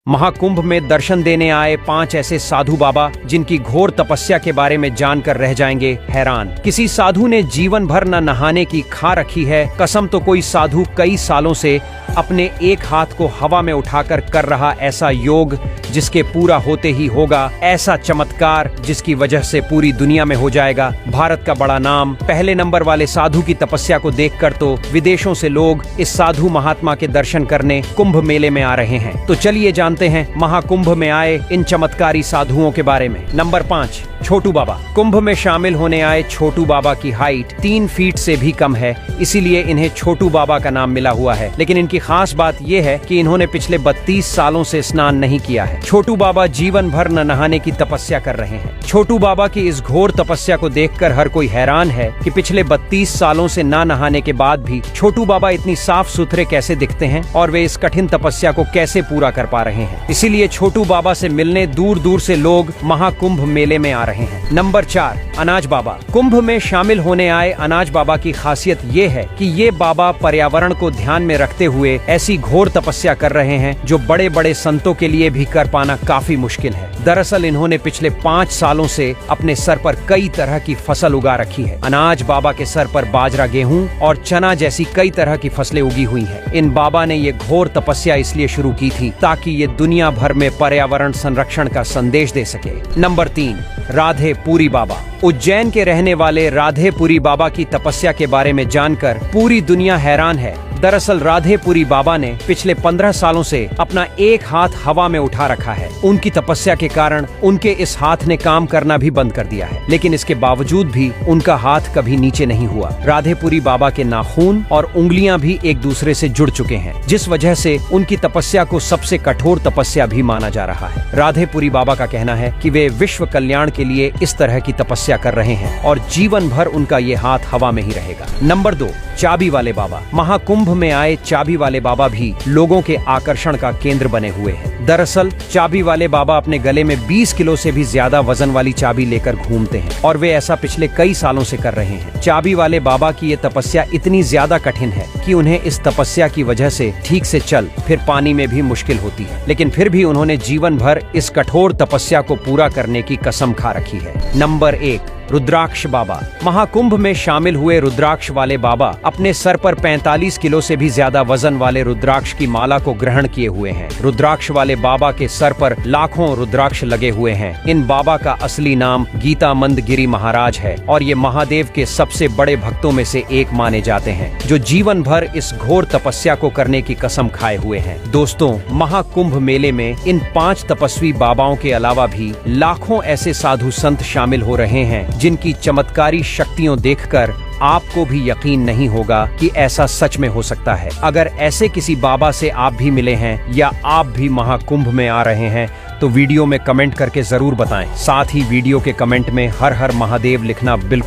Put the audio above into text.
महाकुंभ में दर्शन देने आए 5 ऐसे साधु बाबा जिनकी घोर तपस्या के बारे में जानकर रह जाएंगे हैरान। किसी साधु ने जीवन भर न नहाने की खा रखी है कसम, तो कोई साधु कई सालों से अपने एक हाथ को हवा में उठाकर कर रहा ऐसा योग जिसके पूरा होते ही होगा ऐसा चमत्कार जिसकी वजह से पूरी दुनिया में हो जाएगा भारत का बड़ा नाम। पहले नंबर वाले साधु की तपस्या को देखकर तो विदेशों से लोग इस साधु महात्मा के दर्शन करने कुंभ मेले में आ रहे हैं। तो चलिए जानते हैं महाकुंभ में आए इन चमत्कारी साधुओं के बारे में। नंबर 5, छोटू बाबा। कुंभ में शामिल होने आए छोटू बाबा की हाइट 3 फीट से भी कम है, इसीलिए इन्हें छोटू बाबा का नाम मिला हुआ है। लेकिन इनकी खास बात यह है कि इन्होंने पिछले 32 सालों से स्नान नहीं किया है। छोटू बाबा जीवन भर न नहाने की तपस्या कर रहे हैं। छोटू बाबा की इस घोर तपस्या को देखकर हर कोई हैरान है कि पिछले 32 सालों से ना नहाने के बाद भी छोटू बाबा इतनी साफ सुथरे कैसे दिखते हैं और वे इस कठिन तपस्या को कैसे पूरा कर पा रहे हैं। इसीलिए छोटू बाबा से मिलने दूर दूर से लोग महाकुंभ मेले में आ रहे हैं। नंबर 4, अनाज बाबा। कुंभ में शामिल होने आए अनाज बाबा की खासियत ये है कि ये बाबा पर्यावरण को ध्यान में रखते हुए ऐसी घोर तपस्या कर रहे हैं जो बड़े बड़े संतों के लिए भी कर पाना काफी मुश्किल है। दरअसल इन्होंने पिछले 5 सालों से अपने सर पर कई तरह की फसल उगा रखी है। अनाज बाबा के सर पर बाजरा, गेहूं और चना जैसी कई तरह की फसलें उगी हुई हैं। इन बाबा ने ये घोर तपस्या इसलिए शुरू की थी ताकि ये दुनिया भर में पर्यावरण संरक्षण का संदेश दे सके। नंबर 3, राधे पुरी बाबा। उज्जैन के रहने वाले राधे पुरी बाबा की तपस्या के बारे में जानकर पूरी दुनिया हैरान है। दरअसल राधे पुरी बाबा ने पिछले 15 सालों से अपना एक हाथ हवा में उठा रखा है। उनकी तपस्या के कारण उनके इस हाथ ने काम करना भी बंद कर दिया है, लेकिन इसके बावजूद भी उनका हाथ कभी नीचे नहीं हुआ। राधे पुरी बाबा के नाखून और उंगलियां भी एक दूसरे से जुड़ चुके हैं, जिस वजह से उनकी तपस्या को सबसे कठोर तपस्या भी माना जा रहा है। राधे पुरी बाबा का कहना है कि वे विश्व कल्याण के लिए इस तरह की तपस्या कर रहे हैं और जीवन भर उनका ये हाथ हवा में ही रहेगा। नंबर 2, चाबी वाले बाबा। महाकुंभ में आए चाबी वाले बाबा भी लोगों के आकर्षण का केंद्र बने हुए हैं। दरअसल चाबी वाले बाबा अपने गले में 20 किलो से भी ज्यादा वजन वाली चाबी लेकर घूमते हैं और वे ऐसा पिछले कई सालों से कर रहे हैं। चाबी वाले बाबा की ये तपस्या इतनी ज्यादा कठिन है कि उन्हें इस तपस्या की वजह से ठीक से चल फिर पानी में भी मुश्किल होती है, लेकिन फिर भी उन्होंने जीवन भर इस कठोर तपस्या को पूरा करने की कसम खा रखी है। नंबर 1, रुद्राक्ष बाबा। महाकुंभ में शामिल हुए रुद्राक्ष वाले बाबा अपने सर पर 45 किलो से भी ज्यादा वजन वाले रुद्राक्ष की माला को ग्रहण किए हुए हैं। रुद्राक्ष वाले बाबा के सर पर लाखों रुद्राक्ष लगे हुए हैं। इन बाबा का असली नाम गीतामंद गिरी महाराज है और ये महादेव के सबसे बड़े भक्तों में से एक माने जाते हैं, जो जीवन भर इस घोर तपस्या को करने की कसम खाए हुए हैं। दोस्तों, महाकुंभ मेले में इन 5 तपस्वी बाबाओं के अलावा भी लाखों ऐसे साधु संत शामिल हो रहे हैं जिनकी चमत्कारी शक्तियों देखकर आपको भी यकीन नहीं होगा कि ऐसा सच में हो सकता है। अगर ऐसे किसी बाबा से आप भी मिले हैं या आप भी महाकुंभ में आ रहे हैं तो वीडियो में कमेंट करके जरूर बताएं। साथ ही वीडियो के कमेंट में हर हर महादेव लिखना बिल्कुल